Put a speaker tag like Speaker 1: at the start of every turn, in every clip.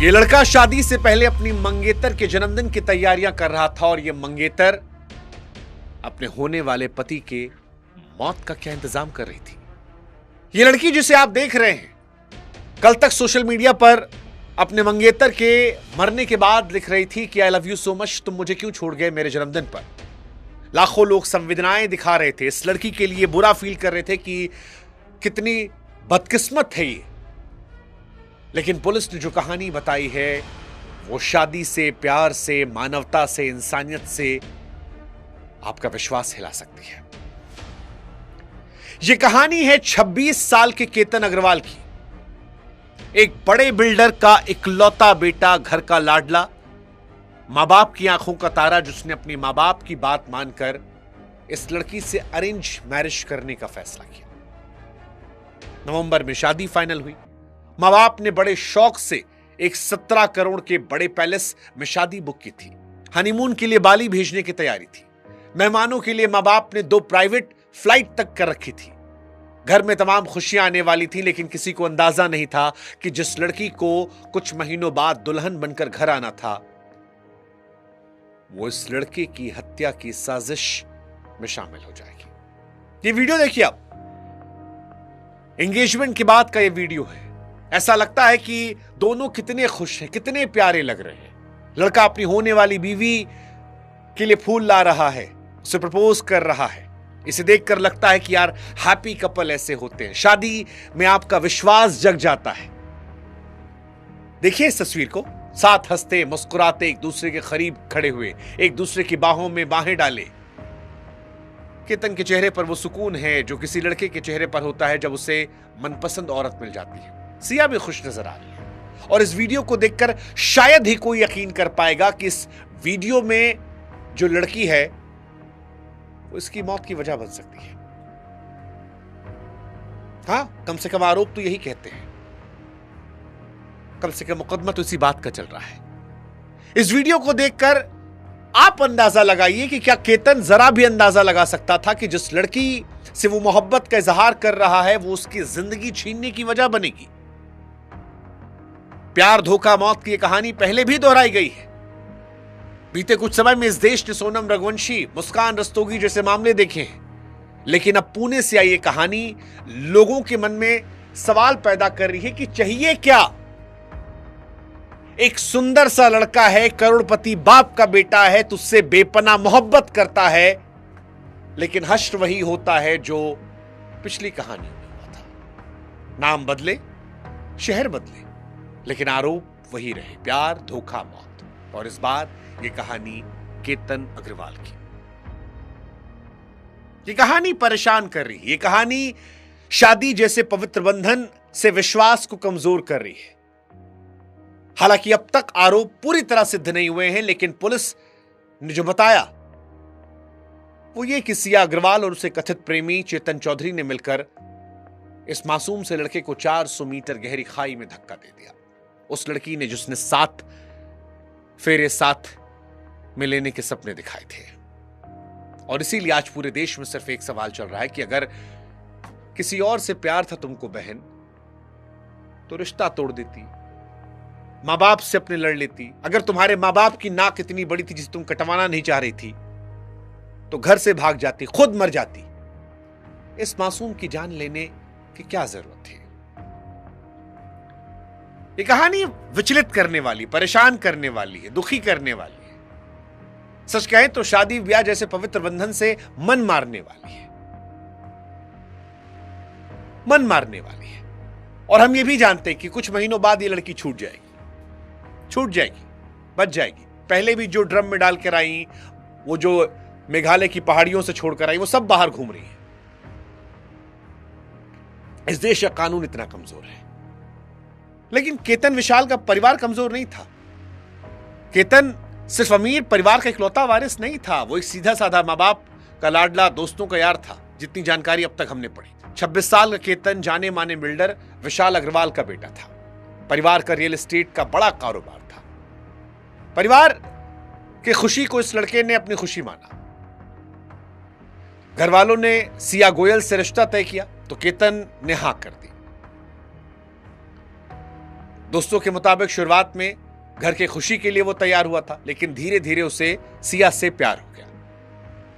Speaker 1: ये लड़का शादी से पहले अपनी मंगेतर के जन्मदिन की तैयारियां कर रहा था और ये मंगेतर अपने होने वाले पति के मौत का क्या इंतजाम कर रही थी। ये लड़की जिसे आप देख रहे हैं कल तक सोशल मीडिया पर अपने मंगेतर के मरने के बाद लिख रही थी कि I love you so much, तुम मुझे क्यों छोड़ गए मेरे जन्मदिन पर। लाखों लोग संवेदनाएं दिखा रहे थे, इस लड़की के लिए बुरा फील कर रहे थे कि कितनी बदकिस्मत है ये। लेकिन पुलिस ने जो कहानी बताई है वो शादी से, प्यार से, मानवता से, इंसानियत से आपका विश्वास हिला सकती है। यह कहानी है 26 साल के केतन अग्रवाल की, एक बड़े बिल्डर का इकलौता बेटा, घर का लाडला, मां बाप की आंखों का तारा, जिसने अपनी मां बाप की बात मानकर इस लड़की से अरेंज मैरिज करने का फैसला किया। नवंबर में शादी फाइनल हुई। मां बाप ने बड़े शौक से एक 17 करोड़ के बड़े पैलेस में शादी बुक की थी। हनीमून के लिए बाली भेजने की तैयारी थी। मेहमानों के लिए मां बाप ने 2 प्राइवेट फ्लाइट तक कर रखी थी। घर में तमाम खुशियां आने वाली थी, लेकिन किसी को अंदाजा नहीं था कि जिस लड़की को कुछ महीनों बाद दुल्हन बनकर घर आना था वो इस लड़के की हत्या की साजिश में शामिल हो जाएगी। ये वीडियो देखिए आप, एंगेजमेंट के बाद का ये वीडियो है। ऐसा लगता है कि दोनों कितने खुश हैं, कितने प्यारे लग रहे हैं। लड़का अपनी होने वाली बीवी के लिए फूल ला रहा है, उसे प्रपोज कर रहा है। इसे देखकर लगता है कि यार हैप्पी कपल ऐसे होते हैं, शादी में आपका विश्वास जग जाता है। देखिए इस तस्वीर को, साथ हंसते मुस्कुराते एक दूसरे के करीब खड़े हुए, एक दूसरे की बाहों में बाहें डाले। केतन के चेहरे पर वो सुकून है जो किसी लड़के के चेहरे पर होता है जब उसे मनपसंद औरत मिल जाती है। सिया भी खुश नजर आ रही है और इस वीडियो को देखकर शायद ही कोई यकीन कर पाएगा कि इस वीडियो में जो लड़की है वो इसकी मौत की वजह बन सकती है। हां, कम से कम आरोप तो यही कहते हैं, कम से कम मुकदमा तो इसी बात का चल रहा है। इस वीडियो को देखकर आप अंदाजा लगाइए कि क्या केतन जरा भी अंदाजा लगा सकता था कि जिस लड़की से वो मोहब्बत का इजहार कर रहा है वो उसकी जिंदगी छीनने की वजह बनेगी। प्यार, धोखा, मौत की कहानी पहले भी दोहराई गई है। बीते कुछ समय में इस देश ने सोनम रघुवंशी, मुस्कान रस्तोगी जैसे मामले देखे हैं, लेकिन अब पुणे से आई ये कहानी लोगों के मन में सवाल पैदा कर रही है कि चाहिए क्या। एक सुंदर सा लड़का है, करोड़पति बाप का बेटा है, तुझसे बेपनाह मोहब्बत करता है, लेकिन हश्र वही होता है जो पिछली कहानी में हुआ था। नाम बदले, शहर बदले, लेकिन आरोप वही रहे, प्यार, धोखा, मौत। और इस बार ये कहानी केतन अग्रवाल की। ये कहानी परेशान कर रही है। ये कहानी शादी जैसे पवित्र बंधन से विश्वास को कमजोर कर रही है। हालांकि अब तक आरोप पूरी तरह सिद्ध नहीं हुए हैं, लेकिन पुलिस ने जो बताया वो ये कि सिया अग्रवाल और उसे कथित प्रेमी चेतन चौधरी ने मिलकर इस मासूम से लड़के को 400 मीटर गहरी खाई में धक्का दे दिया। उस लड़की ने जिसने 7 फेरे साथ में लेने के सपने दिखाए थे। और इसीलिए आज पूरे देश में सिर्फ एक सवाल चल रहा है कि अगर किसी और से प्यार था तुमको बहन, तो रिश्ता तोड़ देती, मां बाप से अपने लड़ लेती। अगर तुम्हारे मां बाप की नाक इतनी बड़ी थी जिसे तुम कटवाना नहीं चाह रही थी, तो घर से भाग जाती, खुद मर जाती। इस मासूम की जान लेने की क्या जरूरत थी। ये कहानी विचलित करने वाली, परेशान करने वाली है, दुखी करने वाली है। सच कहें तो शादी ब्याह जैसे पवित्र बंधन से मन मारने वाली है, मन मारने वाली है। और हम ये भी जानते हैं कि कुछ महीनों बाद ये लड़की छूट जाएगी, बच जाएगी। पहले भी जो ड्रम में डाल कर आई, वो जो मेघालय की पहाड़ियों से छोड़कर आई, वो सब बाहर घूम रही है। इस देश का कानून इतना कमजोर है। लेकिन केतन विशाल का परिवार कमजोर नहीं था। केतन सिर्फ अमीर परिवार का इकलौता वारिस नहीं था, वो एक सीधा साधा मां बाप का लाडला, दोस्तों का यार था, जितनी जानकारी अब तक हमने पढ़ी। 26 साल का केतन जाने माने बिल्डर विशाल अग्रवाल का बेटा था। परिवार का रियल एस्टेट का बड़ा कारोबार था। परिवार की खुशी को इस लड़के ने अपनी खुशी माना। घर वालों ने सिया गोयल से रिश्ता तय किया तो केतन ने हां कर दी। दोस्तों के मुताबिक शुरुआत में घर के खुशी के लिए वो तैयार हुआ था, लेकिन धीरे धीरे उसे सिया से प्यार हो गया।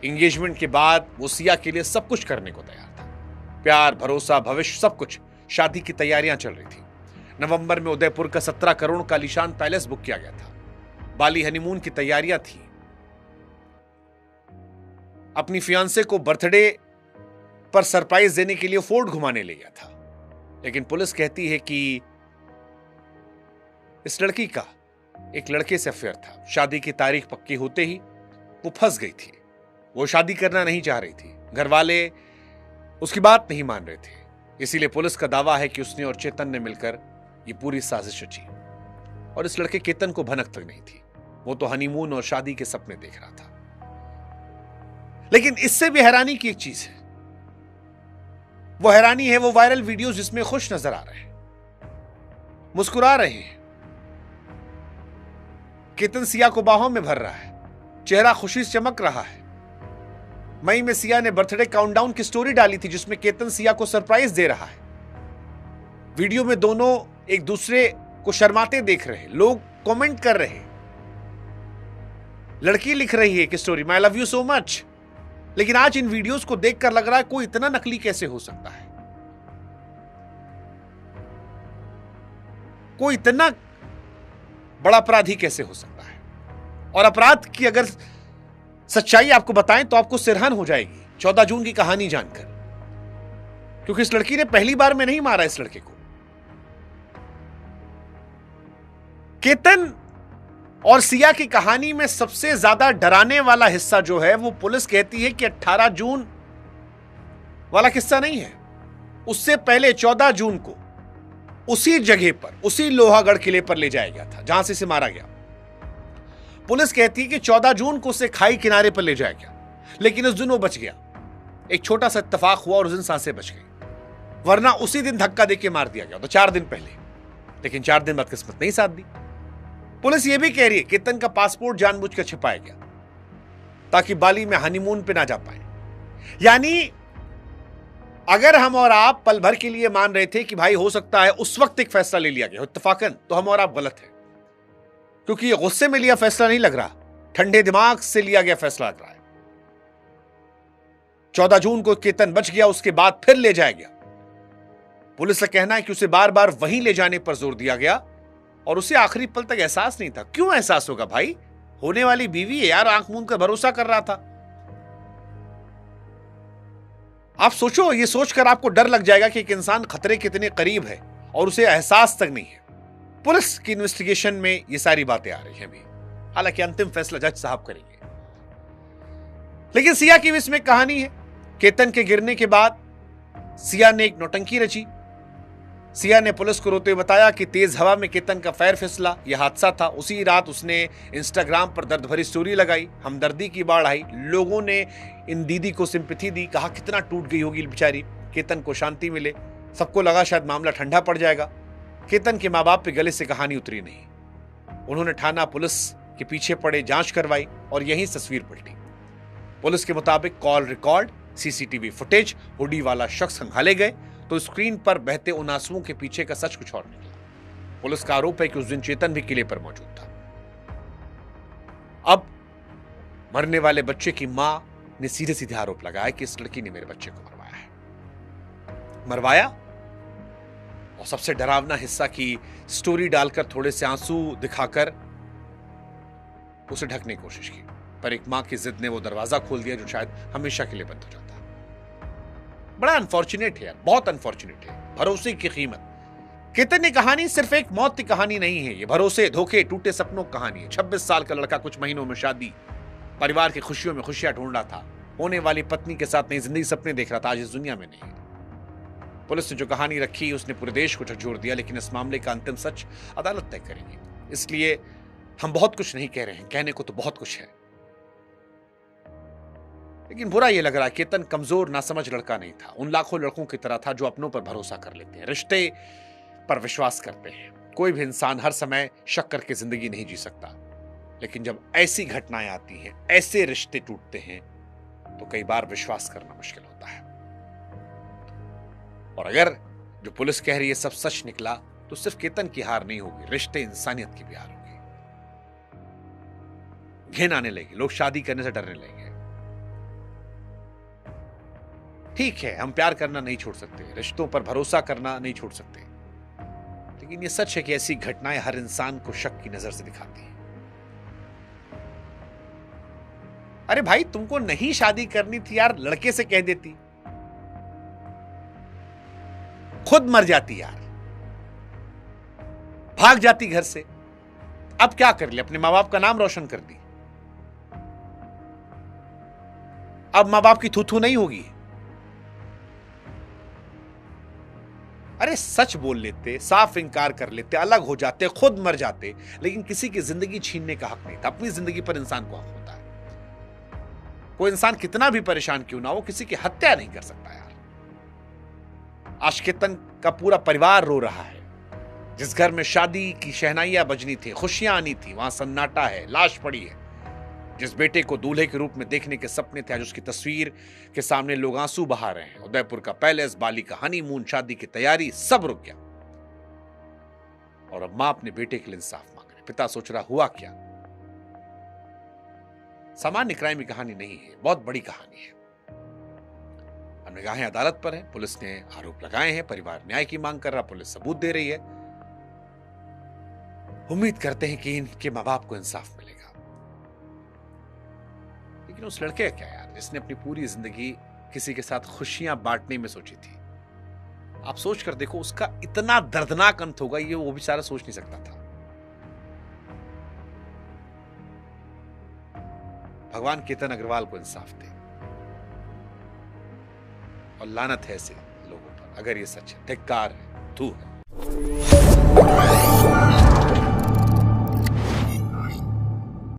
Speaker 1: एंगेजमेंट के बाद वो सिया के लिए सब कुछ करने को तैयार था। प्यार, भरोसा, भविष्य, सब कुछ। शादी की तैयारियां चल रही थी। नवंबर में उदयपुर का 17 करोड़ का आलीशान पैलेस बुक किया गया था। बाली हनीमून की तैयारियां थी। अपनी फियांसे को बर्थडे पर सरप्राइज देने के लिए फोर्ट घुमाने ले गया था, लेकिन पुलिस कहती है कि इस लड़की का एक लड़के से अफेयर था। शादी की तारीख पक्की होते ही वो फंस गई थी। वो शादी करना नहीं चाह रही थी। घर वाले उसकी बात नहीं मान रहे थे। इसीलिए पुलिस का दावा है कि उसने और चेतन ने मिलकर ये पूरी साजिश रची। और इस लड़के केतन को भनक तक नहीं थी। वो तो हनीमून और शादी के सपने देख रहा था। लेकिन इससे भी हैरानी की एक चीज है। वो हैरानी है वो वायरल वीडियो जिसमें खुश नजर आ रहे हैं, मुस्कुरा रहे हैं। केतन सिया को बाहों में भर रहा है, चेहरा खुशी से चमक रहा है। मई में सिया ने बर्थडे काउंटडाउन की स्टोरी डाली थी जिसमें केतन सिया को सरप्राइज दे रहा है। वीडियो में दोनों एक दूसरे को शर्माते देख रहे हैं। लोग कमेंट कर रहे हैं। लड़की लिख रही है कि स्टोरी में I love you so much. लेकिन आज इन वीडियोस को देखकर लग रहा है कोई इतना नकली कैसे हो सकता है, कोई इतना बड़ा अपराधी कैसे हो सकता है। और अपराध की अगर सच्चाई आपको बताएं तो आपको सिरहन हो जाएगी 14 जून की कहानी जानकर, क्योंकि इस लड़की ने पहली बार में नहीं मारा इस लड़के को। केतन और सिया की कहानी में सबसे ज्यादा डराने वाला हिस्सा जो है वो पुलिस कहती है कि 18 जून वाला किस्सा नहीं है। उससे पहले 14 जून को उसी जगह पर, उसी लोहागढ़ किले पर ले जाया गया था जहां से इसे मारा गया। पुलिस कहती है कि 14 जून को उसे खाई किनारे पर ले जाया गया, लेकिन उस दिन वो बच गया। एक छोटा सा इत्तेफाक हुआ और उस दिन सांसें बच गई, वरना उसी दिन धक्का देके मार दिया गया तो 4 दिन पहले। लेकिन 4 दिन बाद किस्मत नहीं साथ दी। पुलिस यह भी कह रही है केतन का पासपोर्ट जानबूझकर छिपाया गया ताकि बाली में हनीमून पे ना जा पाए। यानी अगर हम और आप पल भर के लिए मान रहे थे कि भाई हो सकता है उस वक्त एक फैसला ले लिया गया इत्तेफाकन, तो हम और आप गलत हैं, क्योंकि ये गुस्से में लिया फैसला नहीं लग रहा, ठंडे दिमाग से लिया गया फैसला लग रहा है। 14 जून को केतन बच गया, उसके बाद फिर ले जाया गया। पुलिस का कहना है कि उसे बार बार वहीं ले जाने पर जोर दिया गया और उसे आखिरी पल तक एहसास नहीं था। क्यों एहसास होगा भाई, होने वाली बीवी है यार, आंख मूंद कर भरोसा कर रहा था। आप सोचो, ये सोचकर आपको डर लग जाएगा कि एक इंसान खतरे के इतने करीब है और उसे एहसास तक नहीं है। पुलिस की इन्वेस्टिगेशन में ये सारी बातें आ रही हैं अभी, हालांकि अंतिम फैसला जज साहब करेंगे। लेकिन सिया की भी इसमें कहानी है। केतन के गिरने के बाद सिया ने एक नौटंकी रची। सिया ने पुलिस को रोते हुए बताया कि तेज हवा में केतन का पैर फिसला, यह हादसा था। उसी रात उसने इंस्टाग्राम पर दर्द भरी स्टोरी लगाई, हमदर्दी की बाढ़ आई। लोगों ने इन दीदी को सिंपैथी दी, कहा कितना टूट गई होगी बेचारी, केतन को शांति मिले। सबको लगा शायद मामला ठंडा पड़ जाएगा। केतन के माँ बाप पे गले से कहानी उतरी नहीं। उन्होंने थाना पुलिस के पीछे पड़े, जांच करवाई और यही तस्वीर पलटी। पुलिस के मुताबिक call record, CCTV footage, hoodie वाला शख्स खंगाले गए तो स्क्रीन पर बहते उन आंसुओं के पीछे का सच कुछ और निकला। पुलिस का आरोप है कि उस दिन चेतन भी किले पर मौजूद था। अब मरने वाले बच्चे की मां ने सीधे सीधे आरोप लगाया कि इस लड़की ने मेरे बच्चे को मरवाया। और सबसे डरावना हिस्सा की स्टोरी डालकर थोड़े से आंसू दिखाकर उसे ढकने की कोशिश की, पर एक मां की जिद ने वो दरवाजा खोल दिया जो शायद हमेशा के लिए बंद हो जाता। बड़ा अनफॉर्चुनेट है यार, बहुत अनफॉर्चुनेट है। भरोसे की कीमत। केतन की कहानी सिर्फ एक मौत की कहानी नहीं है, ये भरोसे, धोखे, टूटे सपनों की कहानी है। 26 साल का लड़का कुछ महीनों में शादी, परिवार की खुशियों में खुशियां ढूंढ रहा था, होने वाली पत्नी के साथ नई जिंदगी सपने देख रहा था, आज इस दुनिया में नहीं। पुलिस ने जो कहानी रखी उसने पूरे देश को झकझोर दिया, लेकिन इस मामले का अंतिम सच अदालत तय करेगी। इसलिए हम बहुत कुछ नहीं कह रहे हैं, कहने को तो बहुत कुछ है, लेकिन बुरा यह लग रहा है केतन कमजोर नासमझ लड़का नहीं था। उन लाखों लड़कों की तरह था जो अपनों पर भरोसा कर लेते हैं, रिश्ते पर विश्वास करते हैं। कोई भी इंसान हर समय शक करके जिंदगी नहीं जी सकता, लेकिन जब ऐसी घटनाएं आती हैं, ऐसे रिश्ते टूटते हैं, तो कई बार विश्वास करना मुश्किल होता है। और अगर जो पुलिस कह रही है सब सच निकला, तो सिर्फ केतन की हार नहीं होगी, रिश्ते इंसानियत की भी हार होगी। घिन आने लगेगी, लोग शादी करने से डरने लगेंगे। ठीक है, हम प्यार करना नहीं छोड़ सकते, रिश्तों पर भरोसा करना नहीं छोड़ सकते, लेकिन यह सच है कि ऐसी घटनाएं हर इंसान को शक की नजर से दिखाती हैं। अरे भाई, तुमको नहीं शादी करनी थी यार, लड़के से कह देती, खुद मर जाती यार, भाग जाती घर से। अब क्या कर ले, अपने मां बाप का नाम रोशन कर दी। अब मां बाप की थू नहीं होगी। अरे सच बोल लेते, साफ इंकार कर लेते, अलग हो जाते, खुद मर जाते, लेकिन किसी की जिंदगी छीनने का हक नहीं था। अपनी जिंदगी पर इंसान को हक होता है। कोई इंसान कितना भी परेशान क्यों ना हो, किसी की हत्या नहीं कर सकता यार। आज केतन का पूरा परिवार रो रहा है। जिस घर में शादी की शहनाइयां बजनी थी, खुशियां आनी थी, वहां सन्नाटा है, लाश पड़ी है। जिस बेटे को दूल्हे के रूप में देखने के सपने थे, आज उसकी तस्वीर के सामने लोग आंसू बहा रहे हैं। उदयपुर का पैलेस, बाली का हनीमून, शादी की तैयारी, सब रुक गया। और अब मां अपने बेटे के लिए इंसाफ मांग रहे। पिता सोच रहा, हुआ क्या? सामान्य क्राइम की कहानी नहीं है, बहुत बड़ी कहानी है। अब निगाहें अदालत पर है। पुलिस ने आरोप लगाए हैं, परिवार न्याय की मांग कर रहा, पुलिस सबूत दे रही है। उम्मीद करते हैं कि इनके मां बाप को इंसाफ मिलेगा। लेकिन उस लड़के का क्या यार, जिसने अपनी पूरी जिंदगी किसी के साथ खुशियां बांटने में सोची थी। आप सोच कर देखो, उसका इतना दर्दनाक अंत होगा, ये वो बेचारा सोच नहीं सकता था। भगवान केतन अग्रवाल को इंसाफ दे, और लानत है ऐसे लोगों पर। अगर ये सच है, धिक्कार है, तू है।